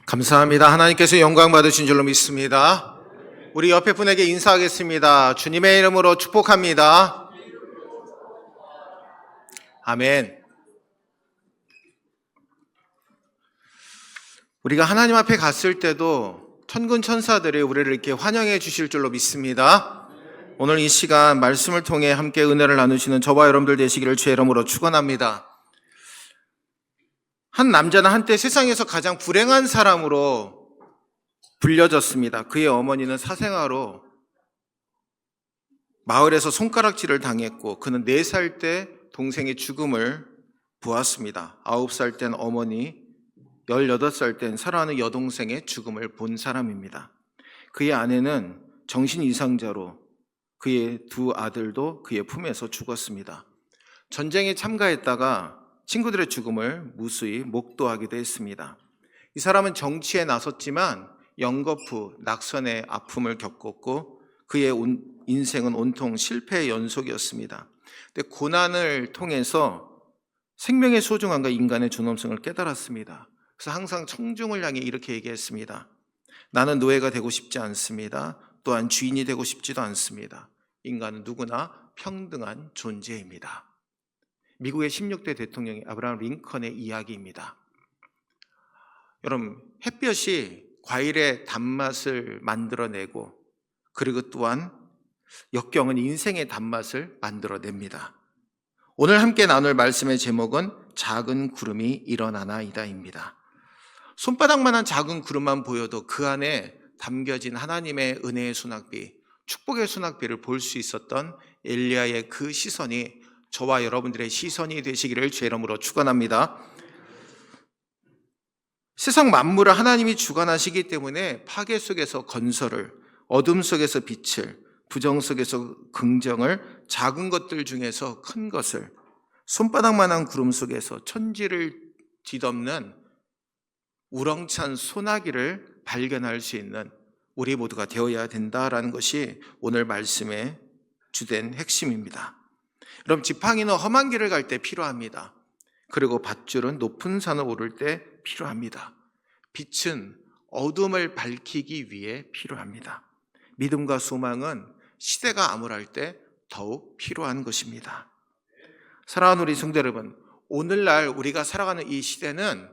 감사합니다. 하나님께서 영광 받으신 줄로 믿습니다. 우리 옆에 분에게 인사하겠습니다. 주님의 이름으로 축복합니다. 아멘. 우리가 하나님 앞에 갔을 때도 천군 천사들이 우리를 이렇게 환영해 주실 줄로 믿습니다. 오늘 이 시간 말씀을 통해 함께 은혜를 나누시는 저와 여러분들 되시기를 주의 이름으로 축원합니다. 한 남자는 한때 세상에서 가장 불행한 사람으로 불려졌습니다. 그의 어머니는 사생아로 마을에서 손가락질을 당했고 그는 4살 때 동생의 죽음을 보았습니다. 9살 땐 어머니, 18살 땐 사랑하는 여동생의 죽음을 본 사람입니다. 그의 아내는 정신 이상자로 그의 2 아들도 그의 품에서 죽었습니다. 전쟁에 참가했다가 친구들의 죽음을 무수히 목도하기도 했습니다. 이 사람은 정치에 나섰지만 연거푸, 낙선의 아픔을 겪었고 그의 인생은 온통 실패의 연속이었습니다. 근데 고난을 통해서 생명의 소중함과 인간의 존엄성을 깨달았습니다. 그래서 항상 청중을 향해 이렇게 얘기했습니다. 나는 노예가 되고 싶지 않습니다. 또한 주인이 되고 싶지도 않습니다. 인간은 누구나 평등한 존재입니다. 미국의 16대 대통령이 아브라함 링컨의 이야기입니다. 여러분, 햇볕이 과일의 단맛을 만들어내고 그리고 또한 역경은 인생의 단맛을 만들어냅니다. 오늘 함께 나눌 말씀의 제목은 작은 구름이 일어나나이다입니다. 손바닥만한 작은 구름만 보여도 그 안에 담겨진 하나님의 은혜의 수낙비, 축복의 수낙비를 볼 수 있었던 엘리야의 그 시선이 저와 여러분들의 시선이 되시기를 주의 이름으로 축원합니다. 세상 만물을 하나님이 주관하시기 때문에 파괴 속에서 건설을, 어둠 속에서 빛을, 부정 속에서 긍정을, 작은 것들 중에서 큰 것을, 손바닥만한 구름 속에서 천지를 뒤덮는 우렁찬 소나기를 발견할 수 있는 우리 모두가 되어야 된다라는 것이 오늘 말씀의 주된 핵심입니다. 그럼 지팡이는 험한 길을 갈 때 필요합니다. 그리고 밧줄은 높은 산을 오를 때 필요합니다. 빛은 어둠을 밝히기 위해 필요합니다. 믿음과 소망은 시대가 암울할 때 더욱 필요한 것입니다. 사랑하는 우리 성도 여러분, 오늘날 우리가 살아가는 이 시대는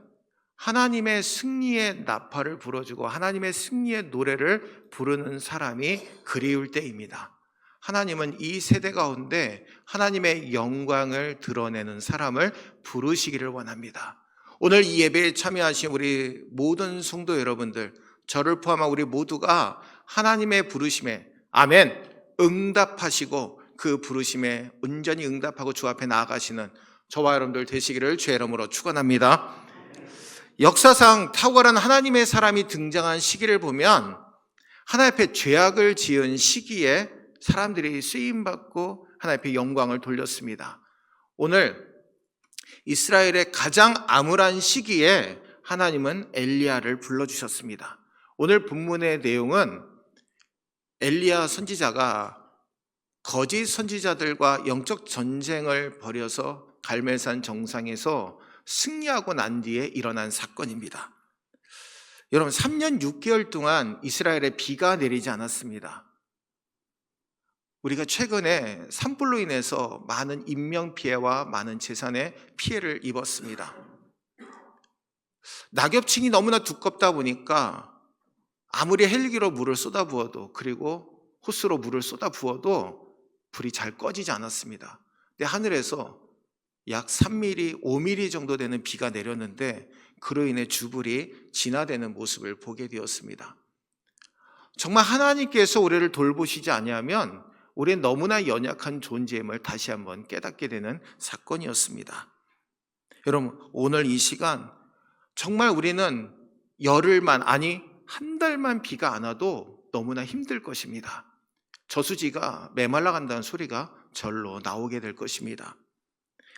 하나님의 승리의 나팔을 불어주고 하나님의 승리의 노래를 부르는 사람이 그리울 때입니다. 하나님은 이 세대 가운데 하나님의 영광을 드러내는 사람을 부르시기를 원합니다. 오늘 이 예배에 참여하신 우리 모든 성도 여러분들, 저를 포함한 우리 모두가 하나님의 부르심에 아멘 응답하시고 그 부르심에 온전히 응답하고 주 앞에 나아가시는 저와 여러분들 되시기를 주의 이름으로 축원합니다. 역사상 탁월한 하나님의 사람이 등장한 시기를 보면 하나님 앞에 죄악을 지은 시기에 사람들이 쓰임받고 하나님 앞에 영광을 돌렸습니다. 오늘 이스라엘의 가장 암울한 시기에 하나님은 엘리야를 불러주셨습니다. 오늘 본문의 내용은 엘리야 선지자가 거짓 선지자들과 영적 전쟁을 벌여서 갈멜산 정상에서 승리하고 난 뒤에 일어난 사건입니다. 여러분, 3년 6개월 동안 이스라엘에 비가 내리지 않았습니다. 우리가 최근에 산불로 인해서 많은 인명피해와 많은 재산의 피해를 입었습니다. 낙엽층이 너무나 두껍다 보니까 아무리 헬기로 물을 쏟아부어도 그리고 호스로 물을 쏟아부어도 불이 잘 꺼지지 않았습니다. 근데 하늘에서 약 3mm, 5mm 정도 되는 비가 내렸는데 그로 인해 주불이 진화되는 모습을 보게 되었습니다. 정말 하나님께서 우리를 돌보시지 아니하면 우리는 너무나 연약한 존재임을 다시 한번 깨닫게 되는 사건이었습니다. 여러분, 오늘 이 시간 정말 우리는 열흘만, 아니 한 달만 비가 안 와도 너무나 힘들 것입니다. 저수지가 메말라 간다는 소리가 절로 나오게 될 것입니다.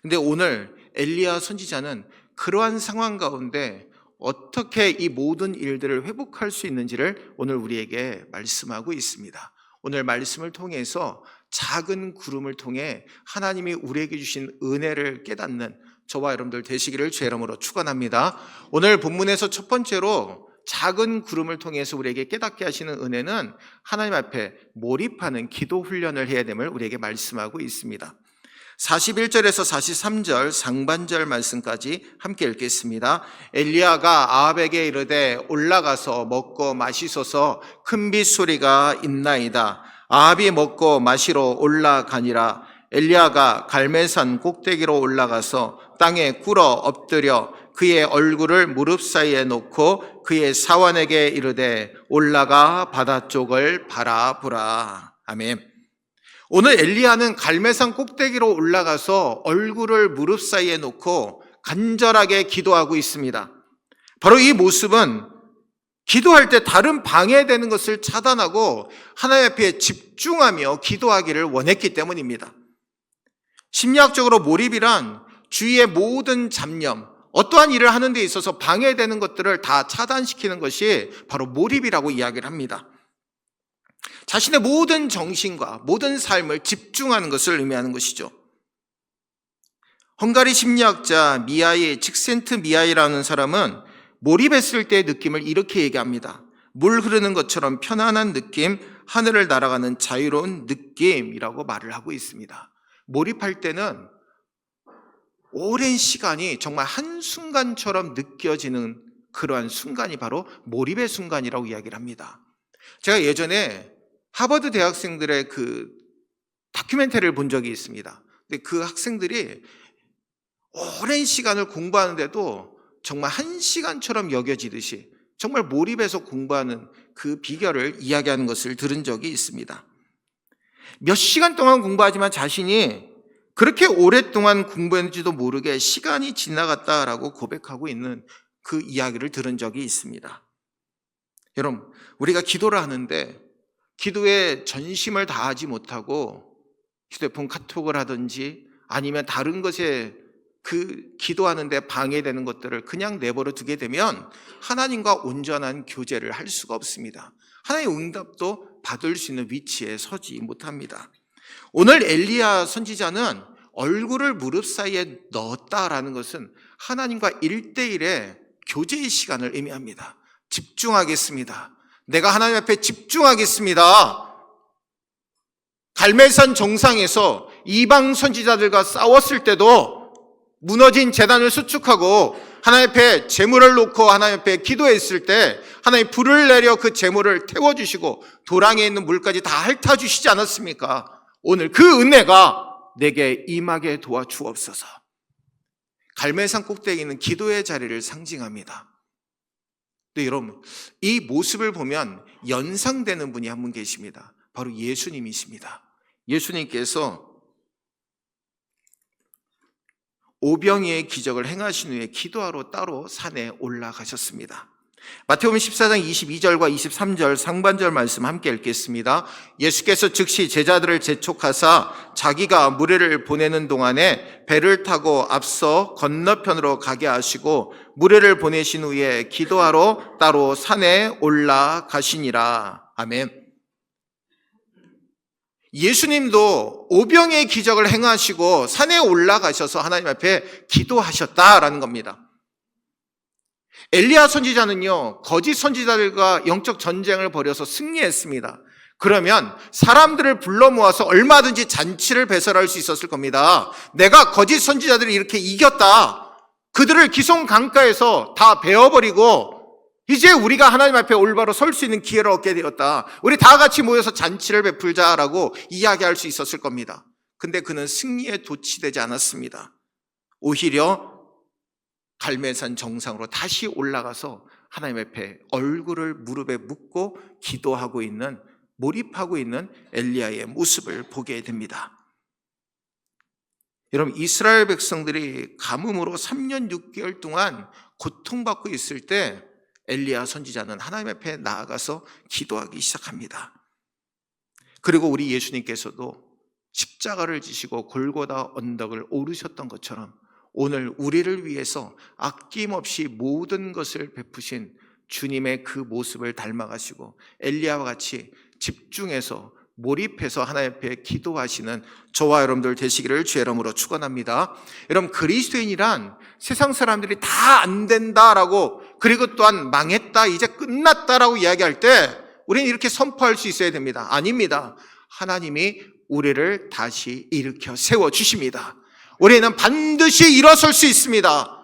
근데 오늘 엘리야 선지자는 그러한 상황 가운데 어떻게 이 모든 일들을 회복할 수 있는지를 오늘 우리에게 말씀하고 있습니다. 오늘 말씀을 통해서 작은 구름을 통해 하나님이 우리에게 주신 은혜를 깨닫는 저와 여러분들 되시기를 주의 이름으로 축원합니다. 오늘 본문에서 첫 번째로 작은 구름을 통해서 우리에게 깨닫게 하시는 은혜는 하나님 앞에 몰입하는 기도 훈련을 해야 됨을 우리에게 말씀하고 있습니다. 41절에서 43절 상반절 말씀까지 함께 읽겠습니다. 엘리야가 아합에게 이르되 올라가서 먹고 마시소서, 큰 빗소리가 있나이다. 아합이 먹고 마시러 올라가니라. 엘리야가 갈멜산 꼭대기로 올라가서 땅에 꿇어 엎드려 그의 얼굴을 무릎 사이에 놓고 그의 사환에게 이르되 올라가 바다 쪽을 바라보라. 아멘. 오늘 엘리야는 갈멜산 꼭대기로 올라가서 얼굴을 무릎 사이에 놓고 간절하게 기도하고 있습니다. 바로 이 모습은 기도할 때 다른 방해되는 것을 차단하고 하나님 앞에 집중하며 기도하기를 원했기 때문입니다. 심리학적으로 몰입이란 주위의 모든 잡념, 어떠한 일을 하는 데 있어서 방해되는 것들을 다 차단시키는 것이 바로 몰입이라고 이야기를 합니다. 자신의 모든 정신과 모든 삶을 집중하는 것을 의미하는 것이죠. 헝가리 심리학자 미하이 칙센트미하이라는 사람은 몰입했을 때의 느낌을 이렇게 얘기합니다. 물 흐르는 것처럼 편안한 느낌, 하늘을 날아가는 자유로운 느낌이라고 말을 하고 있습니다. 몰입할 때는 오랜 시간이 정말 한순간처럼 느껴지는 그러한 순간이 바로 몰입의 순간이라고 이야기를 합니다. 제가 예전에 하버드 대학생들의 그 다큐멘터리를 본 적이 있습니다. 근데 그 학생들이 오랜 시간을 공부하는데도 정말 한 시간처럼 여겨지듯이 정말 몰입해서 공부하는 그 비결을 이야기하는 것을 들은 적이 있습니다. 몇 시간 동안 공부하지만 자신이 그렇게 오랫동안 공부했는지도 모르게 시간이 지나갔다라고 고백하고 있는 그 이야기를 들은 적이 있습니다. 여러분, 우리가 기도를 하는데 기도에 전심을 다하지 못하고 휴대폰 카톡을 하든지 아니면 다른 것에 그 기도하는데 방해되는 것들을 그냥 내버려 두게 되면 하나님과 온전한 교제를 할 수가 없습니다. 하나님의 응답도 받을 수 있는 위치에 서지 못합니다. 오늘 엘리야 선지자는 얼굴을 무릎 사이에 넣었다라는 것은 하나님과 1대1의 교제의 시간을 의미합니다. 집중하겠습니다. 내가 하나님 앞에 집중하겠습니다. 갈멜산 정상에서 이방 선지자들과 싸웠을 때도 무너진 제단을 수축하고 하나님 앞에 제물을 놓고 하나님 앞에 기도했을 때 하나님 불을 내려 그 제물을 태워주시고 도랑에 있는 물까지 다 핥아주시지 않았습니까? 오늘 그 은혜가 내게 임하게 도와주옵소서. 갈멜산 꼭대기는 기도의 자리를 상징합니다. 근데 여러분, 이 모습을 보면 연상되는 분이 한 분 계십니다. 바로 예수님이십니다. 예수님께서 오병이의 기적을 행하신 후에 기도하러 따로 산에 올라가셨습니다. 마태복음 14장 22절과 23절 상반절 말씀 함께 읽겠습니다. 예수께서 즉시 제자들을 재촉하사 자기가 무리를 보내는 동안에 배를 타고 앞서 건너편으로 가게 하시고 무리를 보내신 후에 기도하러 따로 산에 올라가시니라. 아멘. 예수님도 오병이의 기적을 행하시고 산에 올라가셔서 하나님 앞에 기도하셨다라는 겁니다. 엘리야 선지자는요, 거짓 선지자들과 영적 전쟁을 벌여서 승리했습니다. 그러면 사람들을 불러 모아서 얼마든지 잔치를 배설할 수 있었을 겁니다. 내가 거짓 선지자들을 이렇게 이겼다. 그들을 기송강가에서 다 베어버리고 이제 우리가 하나님 앞에 올바로 설 수 있는 기회를 얻게 되었다. 우리 다 같이 모여서 잔치를 베풀자라고 이야기할 수 있었을 겁니다. 근데 그는 승리에 도취되지 않았습니다. 오히려 갈멜산 정상으로 다시 올라가서 하나님 앞에 얼굴을 무릎에 묻고 기도하고 있는, 몰입하고 있는 엘리야의 모습을 보게 됩니다. 여러분, 이스라엘 백성들이 가뭄으로 3년 6개월 동안 고통받고 있을 때 엘리야 선지자는 하나님 앞에 나아가서 기도하기 시작합니다. 그리고 우리 예수님께서도 십자가를 지시고 골고다 언덕을 오르셨던 것처럼 오늘 우리를 위해서 아낌없이 모든 것을 베푸신 주님의 그 모습을 닮아가시고 엘리야와 같이 집중해서 몰입해서 하나님 앞에 기도하시는 저와 여러분들 되시기를 주의 이름으로 축원합니다. 여러분, 그리스도인이란 세상 사람들이 다 안 된다라고 그리고 또한 망했다, 이제 끝났다라고 이야기할 때 우리는 이렇게 선포할 수 있어야 됩니다. 아닙니다. 하나님이 우리를 다시 일으켜 세워주십니다. 우리는 반드시 일어설 수 있습니다.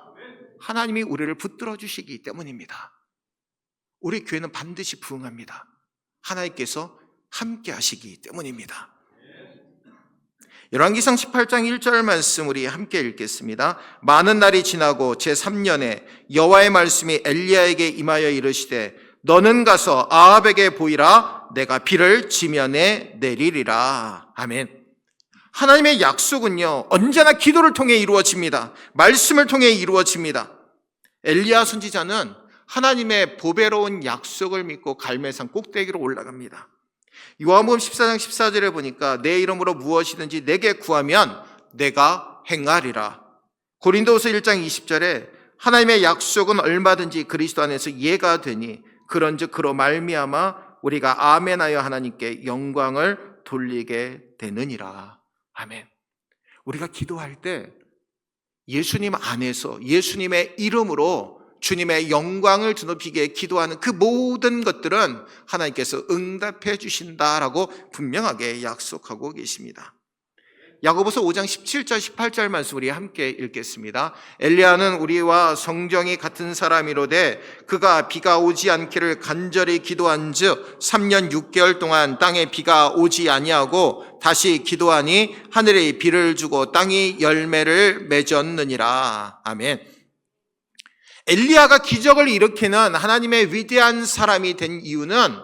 하나님이 우리를 붙들어 주시기 때문입니다. 우리 교회는 반드시 부흥합니다. 하나님께서 함께 하시기 때문입니다. 열왕기상 18장 1절 말씀 우리 함께 읽겠습니다. 많은 날이 지나고 제3년에 여호와의 말씀이 엘리야에게 임하여 이르시되 너는 가서 아합에게 보이라. 내가 비를 지면에 내리리라. 아멘. 하나님의 약속은요, 언제나 기도를 통해 이루어집니다. 말씀을 통해 이루어집니다. 엘리야 선지자는 하나님의 보배로운 약속을 믿고 갈멜산 꼭대기로 올라갑니다. 요한복음 14장 14절에 보니까 내 이름으로 무엇이든지 내게 구하면 내가 행하리라. 고린도후서 1장 20절에 하나님의 약속은 얼마든지 그리스도 안에서 예가 되니 그런즉 그로 말미암아 우리가 아멘하여 하나님께 영광을 돌리게 되느니라. 아멘. 우리가 기도할 때 예수님 안에서 예수님의 이름으로 주님의 영광을 드높이게 기도하는 그 모든 것들은 하나님께서 응답해 주신다라고 분명하게 약속하고 계십니다. 야고보서 5장 17절 18절 말씀 우리 함께 읽겠습니다. 엘리야는 우리와 성정이 같은 사람이로되 그가 비가 오지 않기를 간절히 기도한즉 3년 6개월 동안 땅에 비가 오지 아니하고 다시 기도하니 하늘이 비를 주고 땅이 열매를 맺었느니라. 아멘. 엘리야가 기적을 일으키는 하나님의 위대한 사람이 된 이유는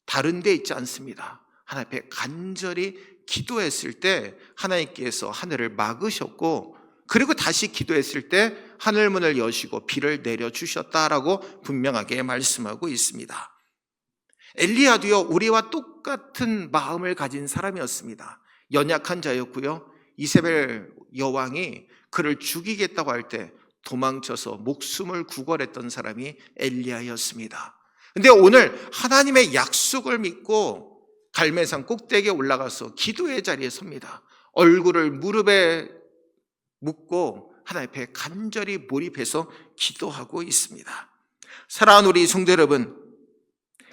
다른 데 있지 않습니다. 하나님 앞에 간절히 기도했을 때 하나님께서 하늘을 막으셨고, 그리고 다시 기도했을 때 하늘문을 여시고 비를 내려주셨다라고 분명하게 말씀하고 있습니다. 엘리야도요, 우리와 똑같은 마음을 가진 사람이었습니다. 연약한 자였고요, 이세벨 여왕이 그를 죽이겠다고 할 때 도망쳐서 목숨을 구걸했던 사람이 엘리야였습니다. 근데 오늘 하나님의 약속을 믿고 갈멜산 꼭대기에 올라가서 기도의 자리에 섭니다. 얼굴을 무릎에 묻고 하나님 앞에 간절히 몰입해서 기도하고 있습니다. 사랑하는 우리 성도 여러분,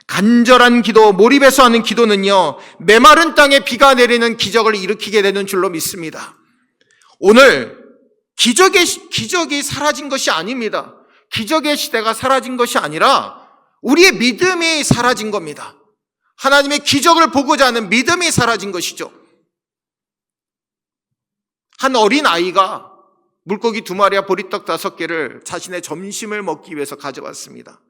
간절한 기도, 몰입해서 하는 기도는요, 메마른 땅에 비가 내리는 기적을 일으키게 되는 줄로 믿습니다. 오늘 기적이 사라진 것이 아닙니다. 기적의 시대가 사라진 것이 아니라 우리의 믿음이 사라진 겁니다. 하나님의 기적을 보고자 하는 믿음이 사라진 것이죠. 한 어린 아이가 물고기 2마리와 보리떡 5개를 자신의 점심을 먹기 위해서 가져왔습니다.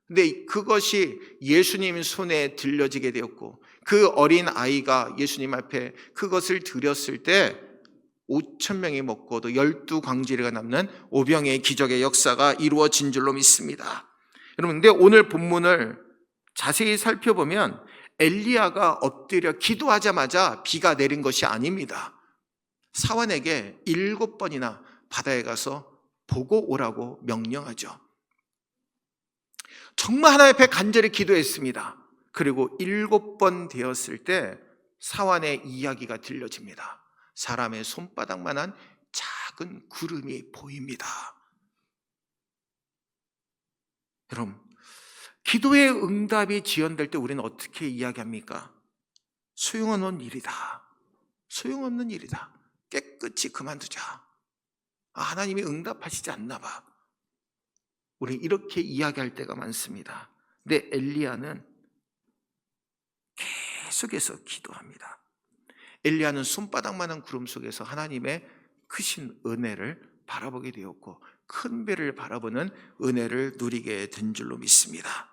근데 그것이 예수님 손에 들려지게 되었고, 그 어린 아이가 예수님 앞에 그것을 드렸을 때 5,000명이 먹고도 12광지리가 남는 오병의 기적의 역사가 이루어진 줄로 믿습니다. 여러분, 근데 오늘 본문을 자세히 살펴보면 엘리야가 엎드려 기도하자마자 비가 내린 것이 아닙니다. 사환에게 7번이나 바다에 가서 보고 오라고 명령하죠. 정말 하나님 앞에 간절히 기도했습니다. 그리고 7번 되었을 때 사환의 이야기가 들려집니다. 사람의 손바닥만한 작은 구름이 보입니다. 여러분, 기도의 응답이 지연될 때 우리는 어떻게 이야기합니까? 소용없는 일이다. 소용없는 일이다. 깨끗이 그만두자. 하나님이 응답하시지 않나 봐. 우리 이렇게 이야기할 때가 많습니다. 근데 엘리야는 계속해서 기도합니다. 엘리야는 손바닥만한 구름 속에서 하나님의 크신 은혜를 바라보게 되었고, 큰 배를 바라보는 은혜를 누리게 된 줄로 믿습니다.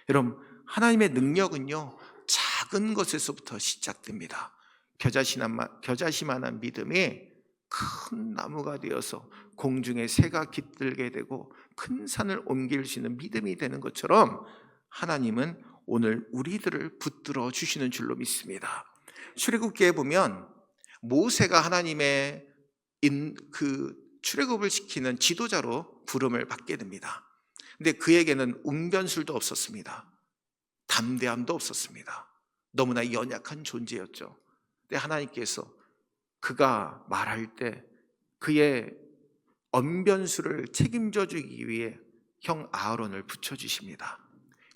여러분, 하나님의 능력은요, 작은 것에서부터 시작됩니다. 겨자씨만한 믿음이 큰 나무가 되어서 공중에 새가 깃들게 되고 큰 산을 옮길 수 있는 믿음이 되는 것처럼 하나님은 오늘 우리들을 붙들어 주시는 줄로 믿습니다. 출애굽기에 보면 모세가 하나님의 그 출애굽을 시키는 지도자로 부름을 받게 됩니다. 근데 그에게는 웅변술도 없었습니다. 담대함도 없었습니다. 너무나 연약한 존재였죠. 근데 하나님께서 그가 말할 때 그의 언변술을 책임져 주기 위해 형 아론을 붙여주십니다.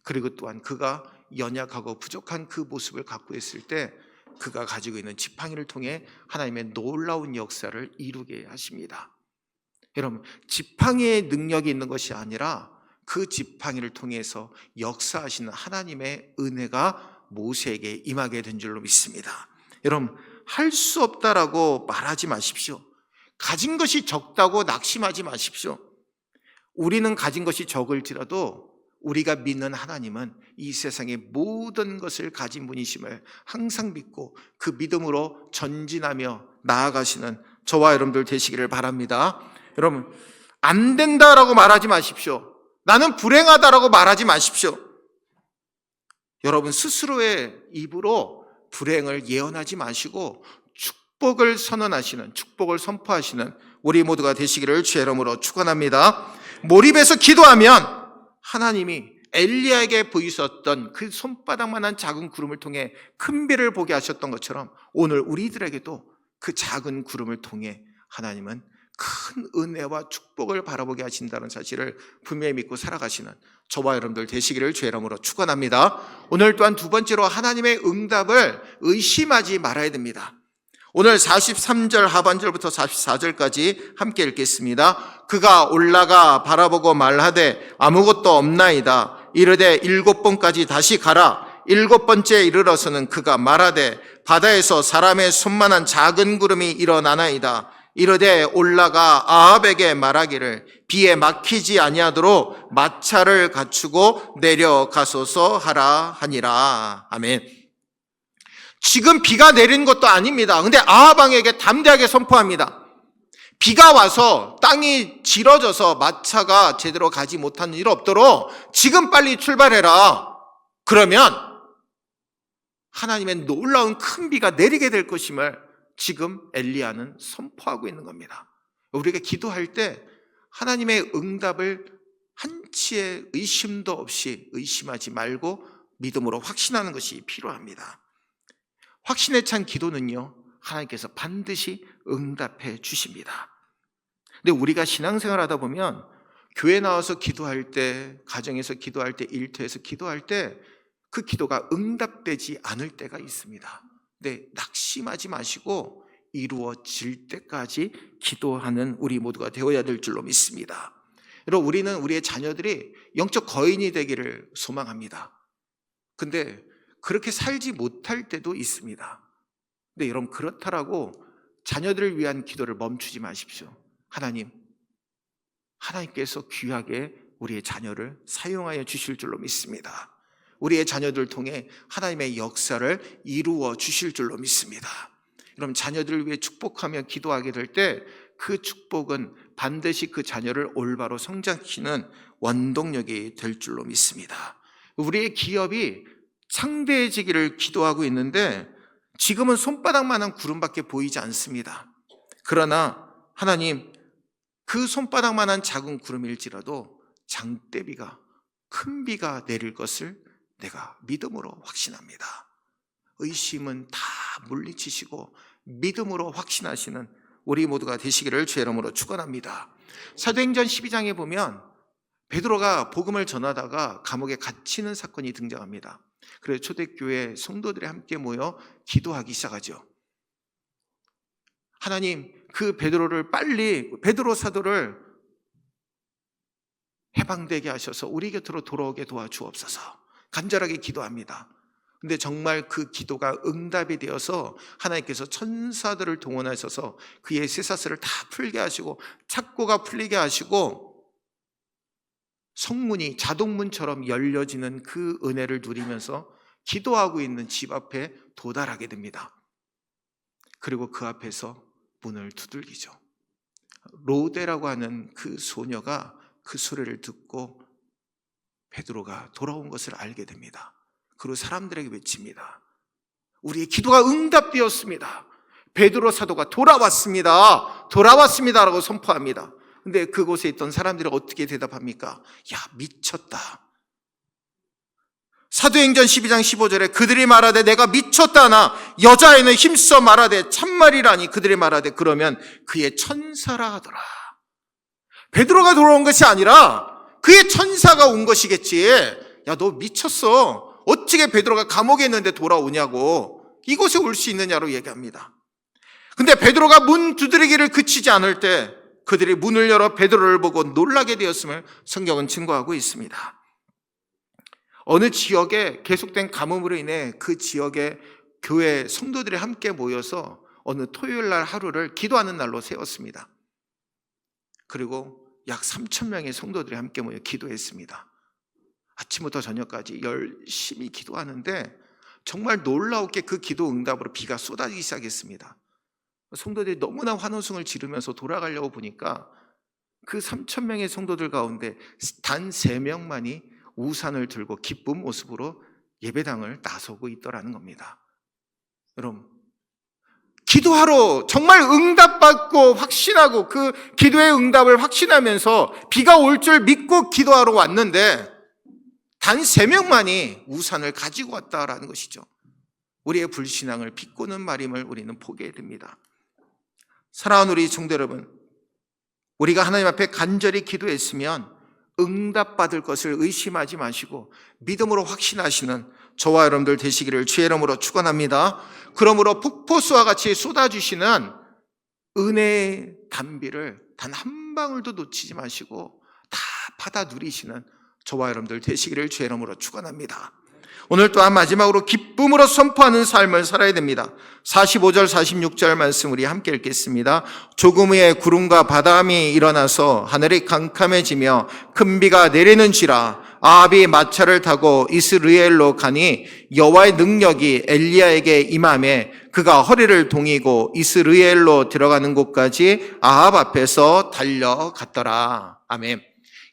그리고 또한 그가 연약하고 부족한 그 모습을 갖고 있을 때 그가 가지고 있는 지팡이를 통해 하나님의 놀라운 역사를 이루게 하십니다. 여러분, 지팡이의 능력이 있는 것이 아니라 그 지팡이를 통해서 역사하시는 하나님의 은혜가 모세에게 임하게 된 줄로 믿습니다. 여러분, 할 수 없다라고 말하지 마십시오. 가진 것이 적다고 낙심하지 마십시오. 우리는 가진 것이 적을지라도 우리가 믿는 하나님은 이 세상의 모든 것을 가진 분이심을 항상 믿고 그 믿음으로 전진하며 나아가시는 저와 여러분들 되시기를 바랍니다. 여러분, 안 된다라고 말하지 마십시오. 나는 불행하다라고 말하지 마십시오. 여러분 스스로의 입으로 불행을 예언하지 마시고 축복을 선언하시는, 축복을 선포하시는 우리 모두가 되시기를 주의 이름으로 축원합니다. 몰입해서 기도하면 하나님이 엘리야에게 보이셨던 그 손바닥만한 작은 구름을 통해 큰 비를 보게 하셨던 것처럼 오늘 우리들에게도 그 작은 구름을 통해 하나님은 큰 은혜와 축복을 바라보게 하신다는 사실을 분명히 믿고 살아가시는 저와 여러분들 되시기를 주의 이름으로 축원합니다. 오늘 또한 두 번째로 하나님의 응답을 의심하지 말아야 됩니다. 오늘 43절 하반절부터 44절까지 함께 읽겠습니다. 그가 올라가 바라보고 말하되 아무것도 없나이다. 이르되 7번까지 다시 가라. 7번째 이르러서는 그가 말하되 바다에서 사람의 손만한 작은 구름이 일어나나이다. 이르되 올라가 아합에게 말하기를 비에 막히지 아니하도록 마차를 갖추고 내려가소서 하라 하니라. 아멘. 지금 비가 내리는 것도 아닙니다. 근데 아합 왕에게 담대하게 선포합니다. 비가 와서 땅이 질어져서 마차가 제대로 가지 못하는 일 없도록 지금 빨리 출발해라. 그러면 하나님의 놀라운 큰 비가 내리게 될 것임을 지금 엘리야는 선포하고 있는 겁니다. 우리가 기도할 때 하나님의 응답을 한치의 의심도 없이 의심하지 말고 믿음으로 확신하는 것이 필요합니다. 확신에 찬 기도는요, 하나님께서 반드시 응답해 주십니다. 근데 우리가 신앙생활 하다 보면 교회 나와서 기도할 때, 가정에서 기도할 때, 일터에서 기도할 때 그 기도가 응답되지 않을 때가 있습니다. 근데 낙심하지 마시고 이루어질 때까지 기도하는 우리 모두가 되어야 될 줄로 믿습니다. 여러분, 우리는 우리의 자녀들이 영적 거인이 되기를 소망합니다. 근데 그렇게 살지 못할 때도 있습니다. 근데 여러분, 그렇다라고 자녀들을 위한 기도를 멈추지 마십시오. 하나님께서 귀하게 우리의 자녀를 사용하여 주실 줄로 믿습니다. 우리의 자녀들을 통해 하나님의 역사를 이루어 주실 줄로 믿습니다. 여러분, 자녀들을 위해 축복하며 기도하게 될 때 그 축복은 반드시 그 자녀를 올바로 성장시키는 원동력이 될 줄로 믿습니다. 우리의 기업이 창대해지기를 기도하고 있는데 지금은 손바닥만한 구름밖에 보이지 않습니다. 그러나 하나님, 그 손바닥만한 작은 구름일지라도 장대비가, 큰 비가 내릴 것을 내가 믿음으로 확신합니다. 의심은 다 물리치시고 믿음으로 확신하시는 우리 모두가 되시기를 주의 이름으로 축원합니다. 사도행전 12장에 보면 베드로가 복음을 전하다가 감옥에 갇히는 사건이 등장합니다. 그래서 초대교회 성도들이 함께 모여 기도하기 시작하죠. 하나님, 그 베드로 사도를 해방되게 하셔서 우리 곁으로 돌아오게 도와주옵소서 간절하게 기도합니다. 근데 정말 그 기도가 응답이 되어서 하나님께서 천사들을 동원하셔서 그의 쇠사슬을 다 풀게 하시고 착고가 풀리게 하시고 성문이 자동문처럼 열려지는 그 은혜를 누리면서 기도하고 있는 집 앞에 도달하게 됩니다. 그리고 그 앞에서 문을 두들기죠. 로데라고 하는 그 소녀가 그 소리를 듣고 베드로가 돌아온 것을 알게 됩니다. 그리고 사람들에게 외칩니다. 우리의 기도가 응답되었습니다. 베드로 사도가 돌아왔습니다라고 선포합니다. 근데 그곳에 있던 사람들이 어떻게 대답합니까? 야, 미쳤다. 사도행전 12장 15절에 그들이 말하되 내가 미쳤다나 여자애는 힘써 말하되 참말이라니 그들이 말하되 그러면 그의 천사라 하더라. 베드로가 돌아온 것이 아니라 그의 천사가 온 것이겠지. 야, 너 미쳤어. 어떻게 베드로가 감옥에 있는데 돌아오냐고. 이곳에 올 수 있느냐로 얘기합니다. 근데 베드로가 문 두드리기를 그치지 않을 때 그들이 문을 열어 베드로를 보고 놀라게 되었음을 성경은 증거하고 있습니다. 어느 지역에 계속된 가뭄으로 인해 그 지역의 교회 성도들이 함께 모여서 어느 토요일 날 하루를 기도하는 날로 세웠습니다. 그리고 약 3,000명의 성도들이 함께 모여 기도했습니다. 아침부터 저녁까지 열심히 기도하는데 정말 놀라웠게 그 기도 응답으로 비가 쏟아지기 시작했습니다. 성도들이 너무나 환호성을 지르면서 돌아가려고 보니까 그 3,000명의 성도들 가운데 단 3명만이 우산을 들고 기쁜 모습으로 예배당을 나서고 있더라는 겁니다. 여러분, 기도하러 정말 응답받고 확신하고 그 기도의 응답을 확신하면서 비가 올 줄 믿고 기도하러 왔는데 단 3명만이 우산을 가지고 왔다라는 것이죠. 우리의 불신앙을 비꼬는 말임을 우리는 보게 됩니다. 사랑하는 우리 성도 여러분, 우리가 하나님 앞에 간절히 기도했으면 응답받을 것을 의심하지 마시고 믿음으로 확신하시는 저와 여러분들 되시기를 주의 이름으로 축원합니다. 그러므로 폭포수와 같이 쏟아주시는 은혜의 단비를 단 한 방울도 놓치지 마시고 다 받아 누리시는 저와 여러분들 되시기를 주의 이름으로 축원합니다. 오늘 또한 마지막으로 기쁨으로 선포하는 삶을 살아야 됩니다. 45절 46절 말씀 우리 함께 읽겠습니다. 조금 후에 구름과 바람이 일어나서 하늘이 캄캄해지며 큰 비가 내리는지라 아합이 마차를 타고 이스라엘로 가니 여호와의 능력이 엘리야에게 임하매 그가 허리를 동이고 이스라엘로 들어가는 곳까지 아합 앞에서 달려갔더라. 아멘.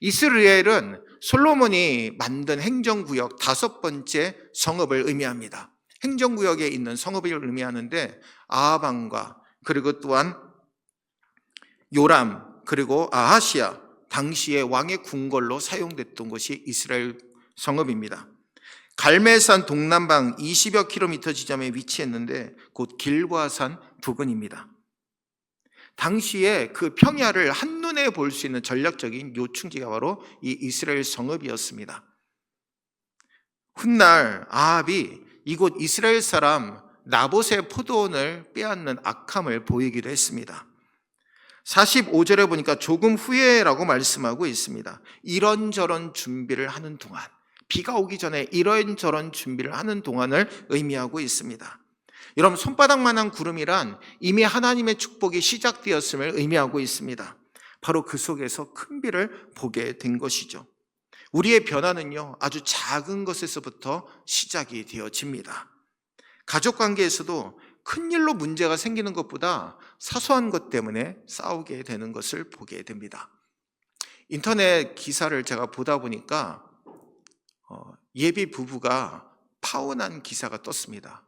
이스라엘은 솔로몬이 만든 행정구역 5번째 성읍을 의미합니다. 행정구역에 있는 성읍을 의미하는데 아합 왕과 그리고 또한 요람 그리고 아하시아 당시의 왕의 궁궐로 사용됐던 것이 이스라엘 성읍입니다. 갈멜산 동남방 20여 킬로미터 지점에 위치했는데 곧 길보아산 부근입니다. 당시에 그 평야를 한눈에 볼 수 있는 전략적인 요충지가 바로 이 이스라엘 성읍이었습니다. 훗날 아합이 이곳 이스라엘 사람 나봇의 포도원을 빼앗는 악함을 보이기도 했습니다. 45절에 보니까 조금 후에라고 말씀하고 있습니다. 이런저런 준비를 하는 동안, 비가 오기 전에 이런저런 준비를 하는 동안을 의미하고 있습니다. 여러분, 손바닥만한 구름이란 이미 하나님의 축복이 시작되었음을 의미하고 있습니다. 바로 그 속에서 큰 비를 보게 된 것이죠. 우리의 변화는요, 아주 작은 것에서부터 시작이 되어집니다. 가족 관계에서도 큰 일로 문제가 생기는 것보다 사소한 것 때문에 싸우게 되는 것을 보게 됩니다. 인터넷 기사를 제가 보다 보니까 예비 부부가 파혼한 기사가 떴습니다.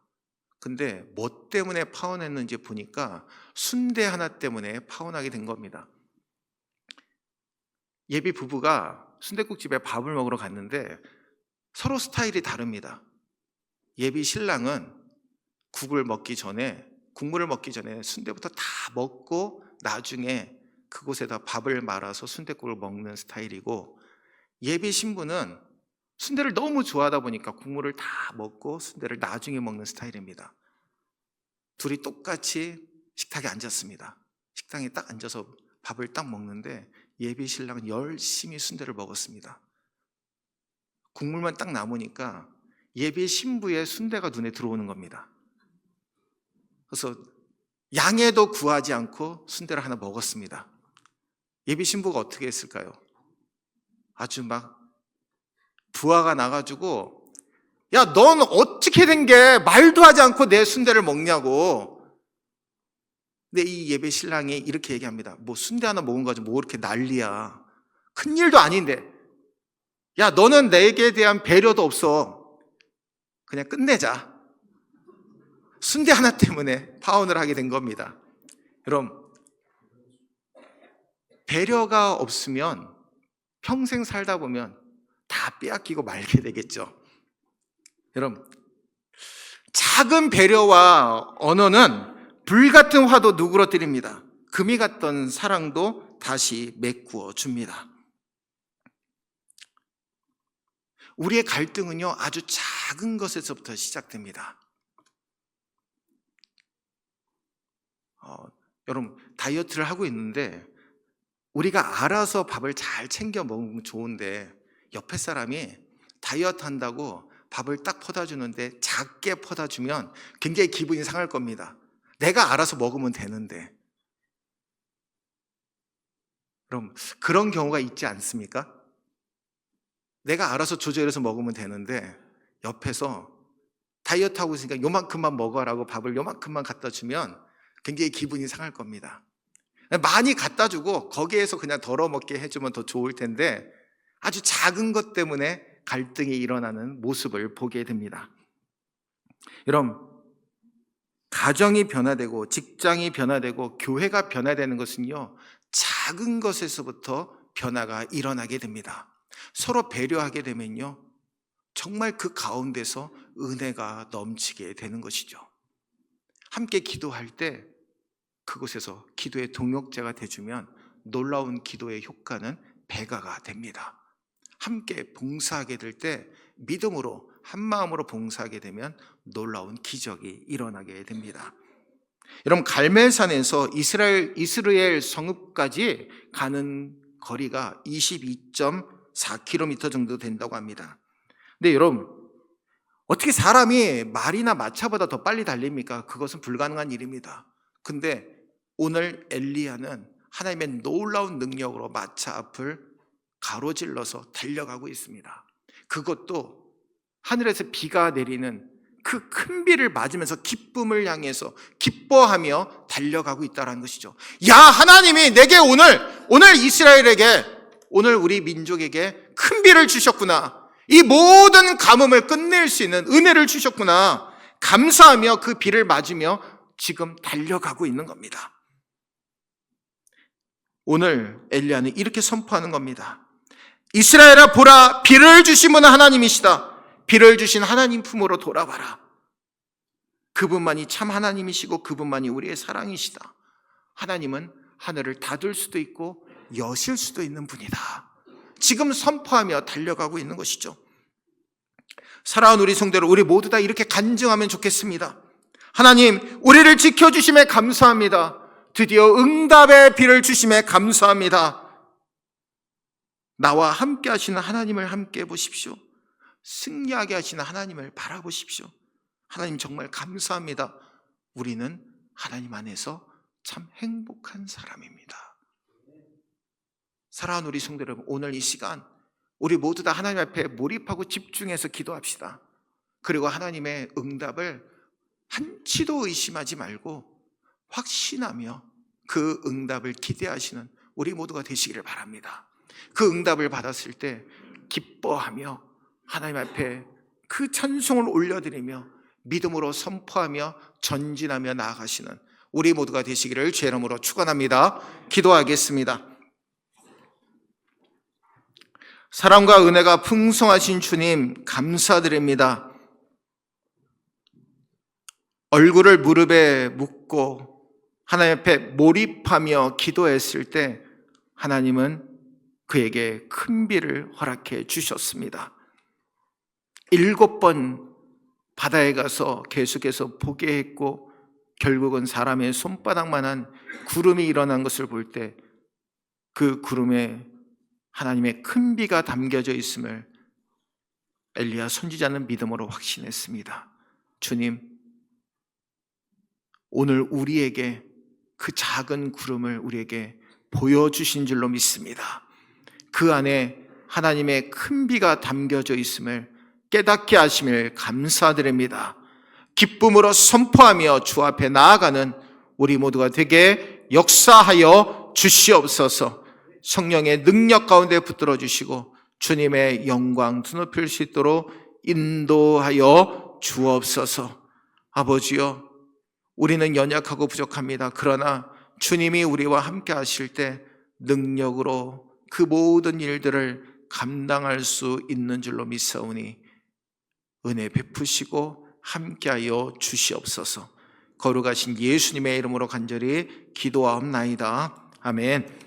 근데 뭐 때문에 파혼했는지 보니까 순대 하나 때문에 파혼하게 된 겁니다. 예비 부부가 순댓국집에 밥을 먹으러 갔는데 서로 스타일이 다릅니다. 예비 신랑은 국물을 먹기 전에 순대부터 다 먹고 나중에 그곳에다 밥을 말아서 순댓국을 먹는 스타일이고, 예비 신부는 순대를 너무 좋아하다 보니까 국물을 다 먹고 순대를 나중에 먹는 스타일입니다. 둘이 똑같이 식탁에 앉았습니다. 식당에 딱 앉아서 밥을 딱 먹는데 예비 신랑은 열심히 순대를 먹었습니다. 국물만 딱 남으니까 예비 신부의 순대가 눈에 들어오는 겁니다. 그래서 양해도 구하지 않고 순대를 하나 먹었습니다. 예비 신부가 어떻게 했을까요? 아주 막 부하가 나가지고, 야, 넌 어떻게 된 게 말도 하지 않고 내 순대를 먹냐고. 근데 이 예배 신랑이 이렇게 얘기합니다. 뭐 순대 하나 먹은 거 가지고 뭐 이렇게 난리야. 큰일도 아닌데. 야, 너는 내게 대한 배려도 없어. 그냥 끝내자. 순대 하나 때문에 파혼을 하게 된 겁니다. 여러분, 배려가 없으면 평생 살다 보면 다 빼앗기고 말게 되겠죠. 여러분, 작은 배려와 언어는 불같은 화도 누그러뜨립니다. 금이 갔던 사랑도 다시 메꾸어 줍니다. 우리의 갈등은요, 아주 작은 것에서부터 시작됩니다. 여러분, 다이어트를 하고 있는데 우리가 알아서 밥을 잘 챙겨 먹으면 좋은데 옆에 사람이 다이어트 한다고 밥을 딱 퍼다 주는데 작게 퍼다 주면 굉장히 기분이 상할 겁니다. 내가 알아서 먹으면 되는데. 그럼 그런 경우가 있지 않습니까? 내가 알아서 조절해서 먹으면 되는데 옆에서 다이어트 하고 있으니까 요만큼만 먹어라고 밥을 요만큼만 갖다 주면 굉장히 기분이 상할 겁니다. 많이 갖다 주고 거기에서 그냥 덜어 먹게 해주면 더 좋을 텐데 아주 작은 것 때문에 갈등이 일어나는 모습을 보게 됩니다. 여러분, 가정이 변화되고 직장이 변화되고 교회가 변화되는 것은요, 작은 것에서부터 변화가 일어나게 됩니다. 서로 배려하게 되면요, 정말 그 가운데서 은혜가 넘치게 되는 것이죠. 함께 기도할 때 그곳에서 기도의 동역자가 되주면 놀라운 기도의 효과는 배가가 됩니다. 함께 봉사하게 될 때 믿음으로 한마음으로 봉사하게 되면 놀라운 기적이 일어나게 됩니다. 여러분, 갈멜산에서 이스라엘 성읍까지 가는 거리가 22.4km 정도 된다고 합니다. 근데 여러분, 어떻게 사람이 말이나 마차보다 더 빨리 달립니까? 그것은 불가능한 일입니다. 근데 오늘 엘리야는 하나님의 놀라운 능력으로 마차 앞을 가로질러서 달려가고 있습니다. 그것도 하늘에서 비가 내리는 그 큰 비를 맞으면서 기쁨을 향해서 기뻐하며 달려가고 있다는 것이죠. 야, 하나님이 내게 오늘 이스라엘에게, 오늘 우리 민족에게 큰 비를 주셨구나. 이 모든 가뭄을 끝낼 수 있는 은혜를 주셨구나. 감사하며 그 비를 맞으며 지금 달려가고 있는 겁니다. 오늘 엘리야는 이렇게 선포하는 겁니다. 이스라엘아, 보라, 비를 주신 분은 하나님이시다. 비를 주신 하나님 품으로 돌아와라. 그분만이 참 하나님이시고 그분만이 우리의 사랑이시다. 하나님은 하늘을 닫을 수도 있고 여실 수도 있는 분이다. 지금 선포하며 달려가고 있는 것이죠. 사랑하는 우리 성도들, 우리 모두 다 이렇게 간증하면 좋겠습니다. 하나님, 우리를 지켜주심에 감사합니다. 드디어 응답의 비를 주심에 감사합니다. 나와 함께 하시는 하나님을 함께 보십시오. 승리하게 하시는 하나님을 바라보십시오. 하나님 정말 감사합니다. 우리는 하나님 안에서 참 행복한 사람입니다. 사랑하는 우리 성도 여러분, 오늘 이 시간 우리 모두 다 하나님 앞에 몰입하고 집중해서 기도합시다. 그리고 하나님의 응답을 한치도 의심하지 말고 확신하며 그 응답을 기대하시는 우리 모두가 되시기를 바랍니다. 그 응답을 받았을 때 기뻐하며 하나님 앞에 그 찬송을 올려드리며 믿음으로 선포하며 전진하며 나아가시는 우리 모두가 되시기를 주의 이름으로 축원합니다. 기도하겠습니다. 사랑과 은혜가 풍성하신 주님, 감사드립니다. 얼굴을 무릎에 묻고 하나님 앞에 몰입하며 기도했을 때 하나님은 그에게 큰 비를 허락해 주셨습니다. 7번 바다에 가서 계속해서 보게 했고 결국은 사람의 손바닥만한 구름이 일어난 것을 볼 때 그 구름에 하나님의 큰 비가 담겨져 있음을 엘리야 선지자는 믿음으로 확신했습니다. 주님, 오늘 우리에게 그 작은 구름을 우리에게 보여주신 줄로 믿습니다. 그 안에 하나님의 큰 비가 담겨져 있음을 깨닫게 하심을 감사드립니다. 기쁨으로 선포하며 주 앞에 나아가는 우리 모두가 되게 역사하여 주시옵소서. 성령의 능력 가운데 붙들어 주시고 주님의 영광 드높일 수 있도록 인도하여 주옵소서. 아버지여, 우리는 연약하고 부족합니다. 그러나 주님이 우리와 함께 하실 때 능력으로 그 모든 일들을 감당할 수 있는 줄로 믿사오니 은혜 베푸시고 함께하여 주시옵소서. 거룩하신 예수님의 이름으로 간절히 기도하옵나이다. 아멘.